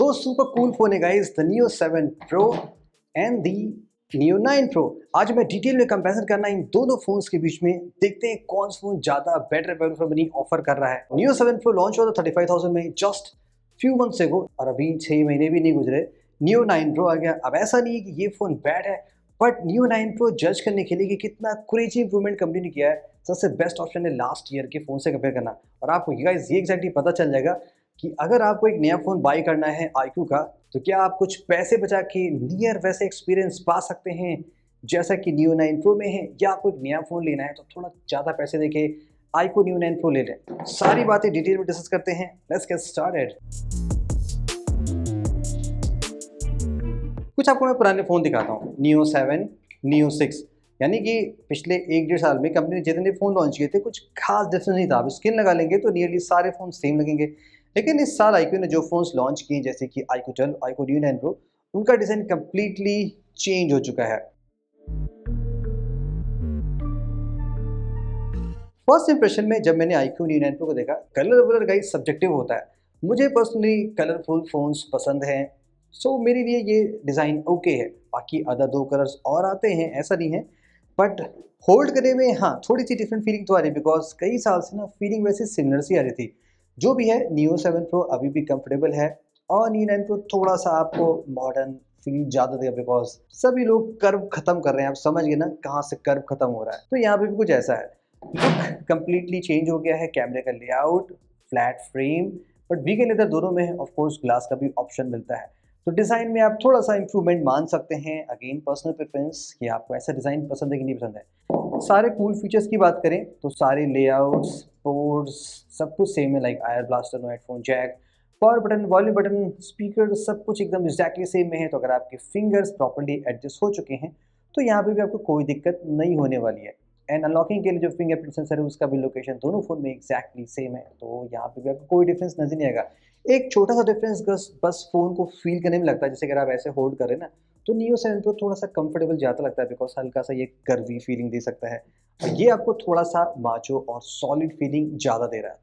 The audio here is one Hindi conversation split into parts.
दो सुपर कूल फोन है guys, the Neo 7 Pro and the Neo 9 Pro। आज मैं डिटेल में कंपैरिजन करना इन दोनों फोन्स के बीच में, देखते हैं कौन सा फोन ज्यादा better value for money offer कर रहा है। Neo 7 Pro लॉन्च हुआ था 35,000 में जस्ट फ्यू मंथ्स एगो, और अभी 6 महीने भी नहीं गुजरे Neo 9 Pro आ गया। अब ऐसा नहीं है कि ये फोन बैड है, बट Neo 9 Pro जज करने के लिए कि कितना क्रेजी इंप्रूवमेंट कंपनी ने किया है, सबसे बेस्ट ऑप्शन है लास्ट ईयर के फोन से कंपेयर करना। और आपको गाइस ये एग्जैक्टली पता चल जाएगा कि अगर आपको एक नया फ़ोन बाई करना है iQOO का, तो क्या आप कुछ पैसे बचा के नियर वैसे एक्सपीरियंस पा सकते हैं जैसा कि Neo 9 Pro में है, या आपको एक नया फ़ोन लेना है तो थोड़ा ज़्यादा पैसे देके iQOO Neo 9 Pro ले लें। सारी बातें डिटेल में डिस्कस करते हैं, लेट्स गेट स्टार्टेड। कुछ आपको मैं पुराने फ़ोन दिखाता हूँ, Neo 7, Neo 6, यानी कि पिछले 1-1.5 साल में कंपनी ने जितने फ़ोन लॉन्च किए थे कुछ खास डिफरेंस नहीं था। आप स्किन लगा लेंगे तो नियरली सारे फ़ोन सेम लगेंगे, लेकिन इस साल iQOO ने जो फ़ोन्स लॉन्च किए जैसे कि iQOO 12, iQOO Neo 9 Pro, उनका डिज़ाइन कम्प्लीटली चेंज हो चुका है। फर्स्ट इंप्रेशन में जब मैंने iQOO Neo 9 Pro को देखा, कलर वलर गाइस सब्जेक्टिव होता है। मुझे पर्सनली कलरफुल फ़ोन्स पसंद हैं, सो मेरे लिए ये डिज़ाइन ओके है। बाकी अदर 2 कलर्स और आते हैं, ऐसा नहीं है, बट होल्ड करने में हाँ थोड़ी सी डिफरेंट फीलिंग तो आ रही है, बिकॉज कई साल से ना फीलिंग वैसे सिमिलर सी आ रही थी। जो भी है, Neo 7 Pro अभी भी कंफर्टेबल है, और Neo 9 Pro थोड़ा सा आपको मॉडर्न फील ज़्यादा देगा, बिकॉज सभी लोग कर्व खत्म कर रहे हैं। आप समझ गए ना कहाँ से कर्व खत्म हो रहा है, तो यहाँ पे भी कुछ ऐसा है। लुक कंप्लीटली चेंज हो गया है, कैमरे का layout, flat frame, but vegan leather दोनों में है। ऑफ कोर्स ग्लास का भी ऑप्शन मिलता है, तो डिज़ाइन में आप थोड़ा सा इंप्रूवमेंट मान सकते हैं। अगेन पर्सनल प्रेफरेंस कि आपको ऐसा डिज़ाइन पसंद है कि नहीं पसंद है। सारे कूल फीचर्स की बात करें तो सारे लेआउट्स, पोर्ट्स, सब कुछ सेम है, like IR blaster, no headphone jack, power button, volume button, speaker, सब कुछ एकदम एग्जैक्टली सेम में है। तो अगर आपके फिंगर्स प्रॉपर्ली एडजस्ट हो चुके हैं तो यहाँ पे भी आपको कोई दिक्कत नहीं होने वाली है। एंड अनलॉकिंग के लिए जो फिंगरप्रिंट सेंसर है उसका भी लोकेशन दोनों फोन में एग्जैक्टली सेम है, तो यहाँ पे भी आपको कोई डिफरेंस नजर नहीं आएगा। एक छोटा सा डिफरेंस बस फोन को फील करने में लगता है, जैसे अगर आप ऐसे होल्ड करें ना, तो Neo 7 Pro थोड़ा सा कंफर्टेबल ज़्यादा लगता है, बिकॉज हल्का सा ये कर्वी फीलिंग दे सकता है, और ये आपको थोड़ा सा माचो और सॉलिड फीलिंग ज़्यादा दे रहा है।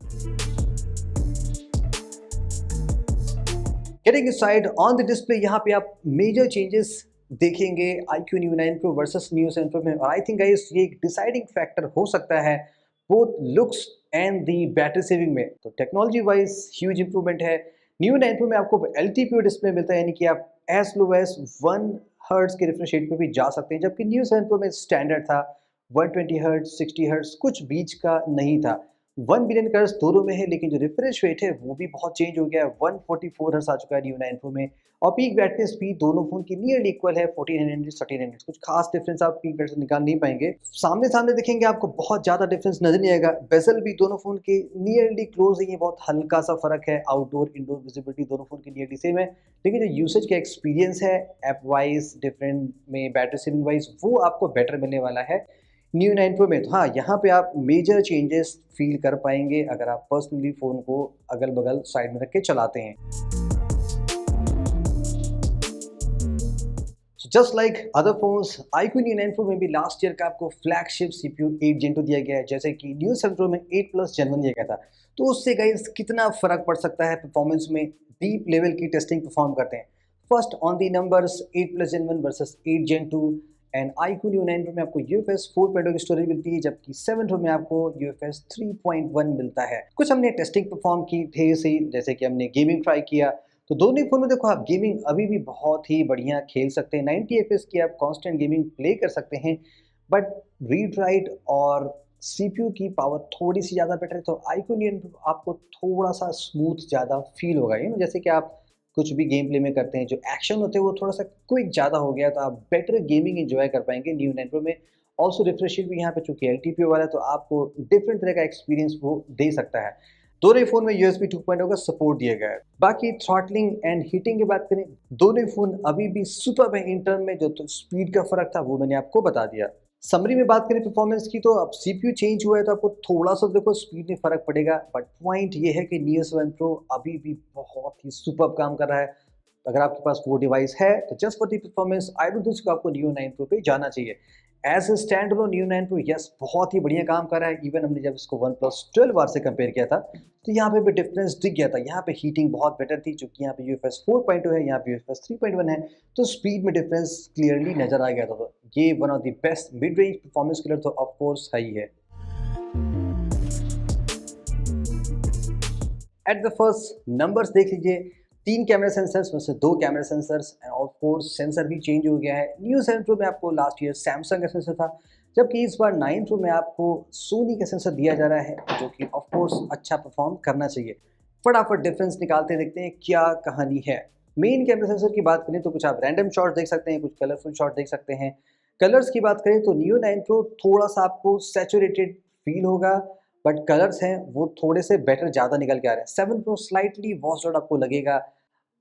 Getting inside on the display, यहाँ पे आप मेजर चेंजेस देखेंगे iQOO Neo 9 Pro versus Neo 7 Pro में, और आई थिंक गाइस ये एक डिसाइडिंग फैक्टर हो सकता है both looks and the battery saving में। तो टेक्नोलॉजी वाइज ह्यूज इंप्रूवमेंट है। Neo 9 Pro में आपको LTPO डिस्प्ले मिलता है, यानी कि आप एज लो एज 1 हर्ट्ज के रिफ्रेश रेट पे भी जा सकते हैं, जबकि Neo 7 Pro में स्टैंडर्ड था 120 हर्ट्ज, 60 हर्ट्ज, कुछ बीच का नहीं था। 1 बिलियन कलर्स दोनों में है, लेकिन जो रिफ्रेश रेट है वो भी बहुत चेंज हो गया है। 144 हर्ट्ज आ चुका है Neo 9 Pro में, और पीक बैटरी स्पीड दोनों फोन की नियरली इक्वल है, 1400 1300। कुछ खास डिफरेंस आप पीक बैटरी से निकाल नहीं पाएंगे। सामने सामने देखेंगे आपको बहुत ज़्यादा डिफरेंस नजर नहीं आएगा। बेजल भी दोनों फोन के नियरली क्लोज है, ये बहुत हल्का सा फर्क है। आउटडोर इंडोर विजिबिलिटी दोनों फोन की नियरली सेम है, लेकिन जो यूसेज का एक्सपीरियंस है ऐप वाइज, डिफरेंट में बैटरी सेविंग वाइज, वो आपको बेटर मिलने वाला है Neo 9 Pro में। तो हाँ, यहाँ पे आप मेजर चेंजेस फील कर पाएंगे अगर आप पर्सनली फ़ोन को अगल बगल साइड में रख के चलाते हैं। Just like other phones, iQOO Neo 9 Pro में भी लास्ट ईयर का आपको फ्लैगशिप CPU 8 Gen 2 दिया गया है, जैसे कि Neo 7 Pro में 8+ Gen 1 दिया गया था। तो उससे गाइस कितना फ़र्क पड़ सकता है परफॉर्मेंस में, डीप लेवल की टेस्टिंग परफॉर्म करते हैं। First on the numbers, 8+ Gen 1 versus 8 Gen 2, and iQOO Neo 9 Pro में आपको UFS 4.0 की स्टोरेज मिलती है, जबकि 7 Pro में आपको UFS 3.1 मिलता है। कुछ हमने टेस्टिंग परफॉर्म की ढेर सी, जैसे कि हमने गेमिंग ट्राई किया, तो दोनों ही फोन में देखो आप गेमिंग अभी भी बहुत ही बढ़िया खेल सकते हैं। 90 FPS की आप कांस्टेंट गेमिंग प्ले कर सकते हैं, बट रीड राइट और CPU की पावर थोड़ी सी ज़्यादा बेटर है, तो iQOO Neo आपको थोड़ा सा स्मूथ ज़्यादा फील होगा। ये ना, जैसे कि आप कुछ भी गेम प्ले में करते हैं, जो एक्शन होते हैं वो थोड़ा सा क्विक ज़्यादा हो गया, तो आप बेटर गेमिंग एंजॉय कर पाएंगे Neo 9 Pro में। ऑल्सो रिफ्रेश रेट भी यहाँ पे चूंकि LTPO वाला है, तो आपको डिफरेंट तरह का एक्सपीरियंस वो दे सकता है। दोनों ही फोन में USB 2.0 का सपोर्ट दिया गया है। बाकी थ्रॉटलिंग एंड हीटिंग की बात करें, दोनों ही फोन अभी भी सुपर है। इन टर्म में जो तो स्पीड का फर्क था वो मैंने आपको बता दिया। समरी में बात करें परफॉर्मेंस की, तो अब CPU चेंज हुआ है तो आपको थोड़ा सा देखो स्पीड में फर्क पड़ेगा, बट पॉइंट ये है कि Neo 7 Pro अभी भी बहुत ही सुपर काम कर रहा है। अगर आपके पास वो डिवाइस है तो just for the performance I don't think आपको Neo 9 Pro पे जाना चाहिए। As a standalone Neo 9 प्रो यस बहुत ही बढ़िया काम कर रहा है। इवन हमने जब इसको OnePlus 12R से कंपेयर किया था तो यहाँ पे भी डिफरेंस दिख गया था। यहाँ पे हीटिंग बहुत बेटर थी, क्योंकि यहाँ पे UFS 4.2 है, यहाँ पे UFS 3.1 है, तो स्पीड में डिफरेंस क्लियरली नजर आ गया था। तो ये one of the best mid range performance killer तो ऑफकोर्स है ही है। एट द फर्स्ट नंबर्स देख लीजिए, 3 कैमरा सेंसर्स में से 2 camera sensors end of course sensor भी चेंज हो गया है। न्यू 7 प्रो में आपको लास्ट ईयर सैमसंग का सेंसर था, जबकि इस बार 9 प्रो में आपको सोनी का सेंसर दिया जा रहा है, जो कि ऑफ कोर्स अच्छा परफॉर्म करना चाहिए। फटाफट डिफरेंस निकालते देखते हैं क्या कहानी है। मेन कैमरा सेंसर की बात करें तो कुछ आप रैंडम शॉट देख सकते हैं, कुछ कलरफुल शॉट देख सकते हैं। कलर्स की बात करें तो न्यू 9 प्रो थोड़ा सा आपको सैचुरेटेड फील होगा, बट कलर्स हैं वो थोड़े से बेटर ज़्यादा निकल के आ रहे हैं। 7 प्रो स्लाइटली वॉश्ड आउट आपको लगेगा,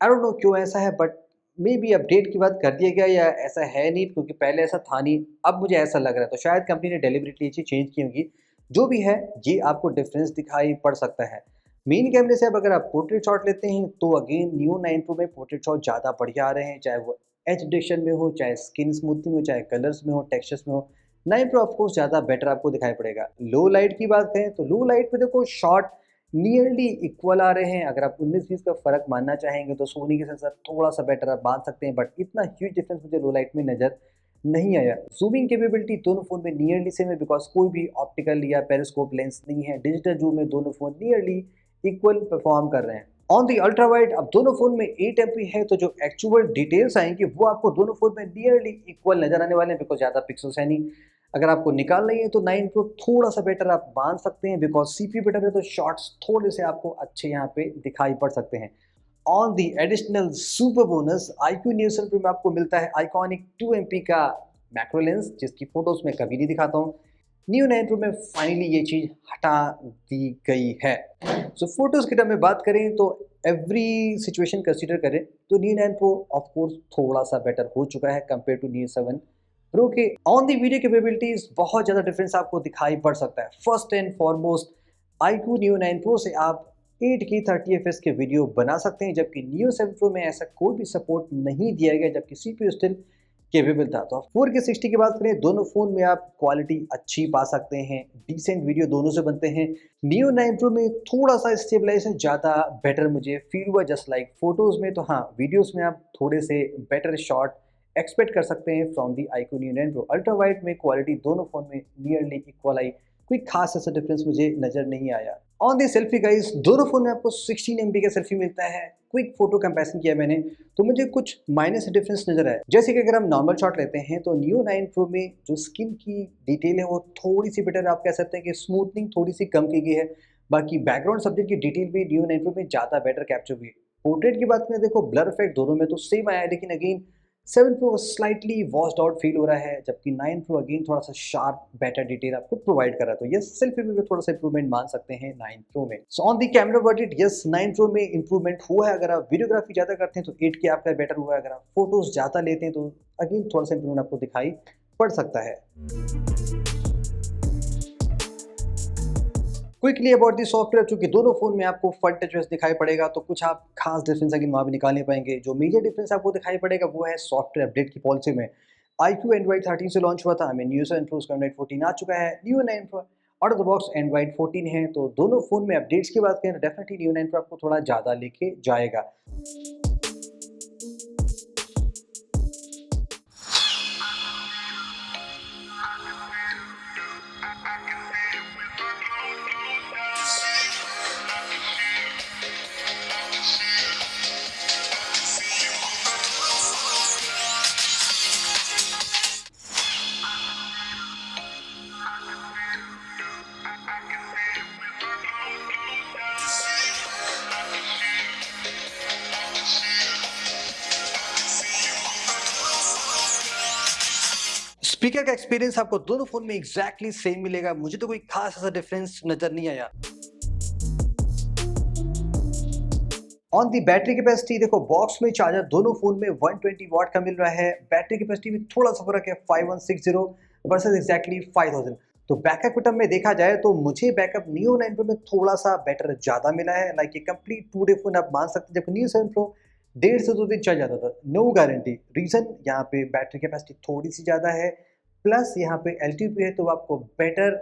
आई डोंट नो क्यों ऐसा है, बट मे बी अपडेट की बात कर दिया गया या ऐसा है नहीं, क्योंकि पहले ऐसा था नहीं, अब मुझे ऐसा लग रहा है। तो शायद कंपनी ने डेलिबरेटली ये चीज़ चेंज की होगी। जो भी है ये आपको डिफरेंस दिखाई पड़ सकता है। मेन कैमरे से अब अगर आप पोर्ट्रेट शॉट लेते हैं तो अगेन न्यू 9 प्रो में पोर्ट्रेट शॉट ज़्यादा बढ़िया आ रहे हैं, चाहे वो एच डिटेक्शन में हो, चाहे स्किन स्मूथनिंग हो, चाहे कलर्स में हो, टेक्सचर्स में हो। 9 प्रो ऑफकोर्स ज़्यादा बेटर आपको दिखाई पड़ेगा। लो लाइट की बात करें तो लो लाइट में देखो शॉट नियरली इक्वल आ रहे हैं। अगर आप 19-20 का फर्क मानना चाहेंगे तो सोनी के सेंसर थोड़ा सा बेटर आप मान सकते हैं, बट इतना ह्यूज डिफरेंस मुझे लो लाइट में नजर नहीं आया। जूमिंग कैपेबिलिटी दोनों फोन में नियरली सेम है, बिकॉज कोई भी ऑप्टिकल या पेरिस्कोप लेंस नहीं है। डिजिटल जूम में दोनों फोन नियरली इक्वल परफॉर्म कर रहे हैं। ऑन दी अल्ट्रा वाइड अब दोनों फोन में 8 MP है, तो जो एक्चुअल डिटेल्स आएंगे वो आपको दोनों फोन में नियरली इक्वल नजर आने वाले हैं, बिकॉज ज़्यादा पिक्सल्स है नहीं। अगर आपको निकाल नहीं है तो 9 प्रो थोड़ा सा बेटर आप मान सकते हैं, बिकॉज CPU बेटर है, तो शॉट्स थोड़े से आपको अच्छे यहाँ पे दिखाई पड़ सकते हैं। On the additional super bonus iQOO Neo 7 Pro में आपको मिलता है आइकॉनिक 2 MP का मैक्रो लेंस, जिसकी फोटोज में कभी नहीं दिखाता हूँ। न्यू 9 प्रो में फाइनली ये चीज़ हटा दी गई है। सो फोटोज की टर्म में बात करें तो एवरी सिचुएशन कंसीडर करें तो न्यू 9 प्रो ऑफकोर्स थोड़ा सा बेटर हो चुका है कंपेयर टू न्यू 7 प्रो के। ऑन दी वीडियो कैपेबिलिटीज बहुत ज़्यादा डिफरेंस आपको दिखाई पड़ सकता है। First and foremost iQOO Neo 9 Pro से आप 8K 30fps के वीडियो बना सकते हैं, जबकि Neo 7 Pro में ऐसा कोई भी सपोर्ट नहीं दिया गया, जबकि CPU स्टिल केपेबल था। तो 4K 60 की बात करें दोनों फोन में आप क्वालिटी अच्छी पा सकते हैं, डिसेंट वीडियो दोनों से बनते हैं। Neo 9 Pro में थोड़ा सा स्टेबलाइजेशन ज़्यादा बेटर मुझे फील हुआ, जस्ट लाइक फोटोज़ में। तो हाँ, वीडियोज़ में आप थोड़े से बेटर शॉट एक्सपेक्ट कर सकते हैं from the iQOO Neo 9 Pro। Ultra wide में क्वालिटी दोनों फोन में नियरली इक्वल आई, कोई खास ऐसा डिफरेंस मुझे नजर नहीं आया। ऑन दी सेल्फी गाइस दोनों फोन में आपको 16 MP का सेल्फी मिलता है। क्विक फोटो कंपैरिजन किया मैंने तो मुझे कुछ माइनर से डिफरेंस नजर आया। जैसे कि अगर हम नॉर्मल शॉट लेते हैं तो Neo 9 Pro में जो स्किन की डिटेल है वो थोड़ी सी बेटर, आप कह सकते हैं कि स्मूथनिंग थोड़ी सी कम की गई है। बाकी बैकग्राउंड सब्जेक्ट की डिटेल भी Neo 9 Pro में ज़्यादा बेटर कैप्चर हुई है। पोर्ट्रेट की बात करें देखो ब्लर इफेक्ट दोनों में तो सेम आया है, लेकिन again 7 Pro slightly washed out feel हो रहा है, जबकि 9 Pro अगेन थोड़ा सा शार्प बेटर डिटेल आपको प्रोवाइड कर रहा है। तो ये सेल्फी में भी थोड़ा सा इंप्रूवमेंट मान सकते हैं 9 Pro में। So on the camera verdict yes 9 Pro में इंप्रूवमेंट हुआ है। अगर आप वीडियोग्राफी ज़्यादा करते हैं तो 8K आपका बेटर हुआ है, अगर आप फोटोज ज़्यादा लेते हैं तो अगेन थोड़ा सा इंप्रूवमेंट आपको दिखाई पड़ सकता है। क्विकली अबाउट दी सॉफ्टवेयर, चूंकि दोनों फोन में आपको फन टचवेस दिखाई पड़ेगा तो कुछ आप खास डिफरेंस अगर वहाँ भी निकाल नहीं पाएंगे। जो मेजर डिफरेंस आपको दिखाई पड़ेगा वो है सॉफ्टवेयर अपडेट की पॉलिसी में। iQOO Android 13 से लॉन्च हुआ था, हमें Neo 7 Pro Android 14 आ चुका है। Neo 9 Pro out of the box Android 14 है। तो दोनों फोन में अपडेट्स की बात करें तो डेफिनेटली Neo 9 Pro आपको थोड़ा ज़्यादा लेके जाएगा। स्पीकर का एक्सपीरियंस आपको दोनों फोन में एग्जैक्टली सेम मिलेगा, मुझे तो कोई खास ऐसा डिफरेंस नजर नहीं आया। ऑन दी बैटरी कैपेसिटी देखो बॉक्स में चार्जर दोनों फोन में 120 वाट का मिल रहा है। बैटरी कैपेसिटी में थोड़ा सा फर्क है, 5160 वर्सेस एग्जैक्टली 5000। तो बैकअप टर्म में देखा जाए तो मुझे बैकअप Neo 9 Pro में थोड़ा सा बेटर ज़्यादा मिला है। लाइक ये कंप्लीट 2 डे फोन आप मान सकते हैं, जबकि Neo 7 Pro 1.5 से 2 दिन चल जाता था, नो गारंटी। रीज़न यहाँ पे बैटरी कैपेसिटी थोड़ी सी ज़्यादा है, प्लस यहाँ पे LTP है तो वो आपको बेटर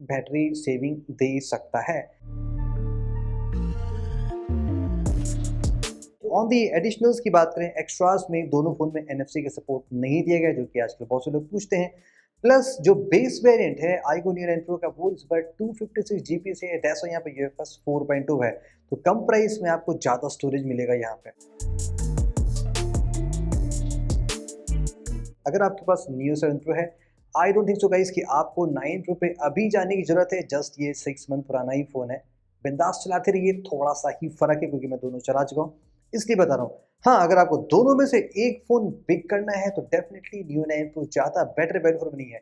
बैटरी सेविंग दे सकता है। ऑन दी एडिशनल्स की बात करें, एक्स्ट्रास में दोनों फ़ोन में NFC का सपोर्ट नहीं दिया गया, जो कि आजकल बहुत से लोग पूछते हैं। प्लस जो बेस वेरिएंट है iQOO Neo 9 Pro का, वो इस बार 256 GB से है, दैट्स यहाँ पे UFS 4.2 है, तो कम प्राइस में आपको ज़्यादा स्टोरेज मिलेगा यहाँ पे। अगर आपके पास Neo 7 Pro है, आई डोंट थिंक सो गाइस कि आपको 9 Pro पे अभी जाने की ज़रूरत है, जस्ट ये 6 मंथ पुराना ही फ़ोन है। बिंदास चलाते रहिए, थोड़ा-सा ही फ़र्क है क्योंकि मैं दोनों चला चुका हूँ, इसलिए बता रहा हूँ। हाँ, अगर आपको दोनों में से एक फ़ोन पिक करना है तो डेफ़िनिटली Neo 9 Pro ज़्यादा बेटर वैल्यू फॉर मनी है।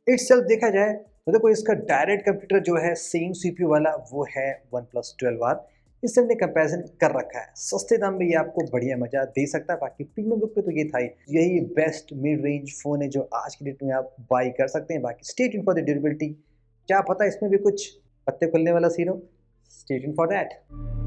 इटसेल्फ देखा जाए तो देखो, इसका डायरेक्ट कंप्यूटर जो है सेम CPU वाला, वो है OnePlus 12R। इससे हमने कंपैरिजन कर रखा है। सस्ते दाम में ये आपको बढ़िया मजा दे सकता है। बाकी प्रीमियम लुक पे तो ये था ही। यही बेस्ट मिड रेंज फ़ोन है जो आज की डेट में आप बाई कर सकते हैं। बाकी stay tuned for the durability. क्या पता इसमें भी कुछ पत्ते खुलने वाला सीन हो। Stay tuned for that.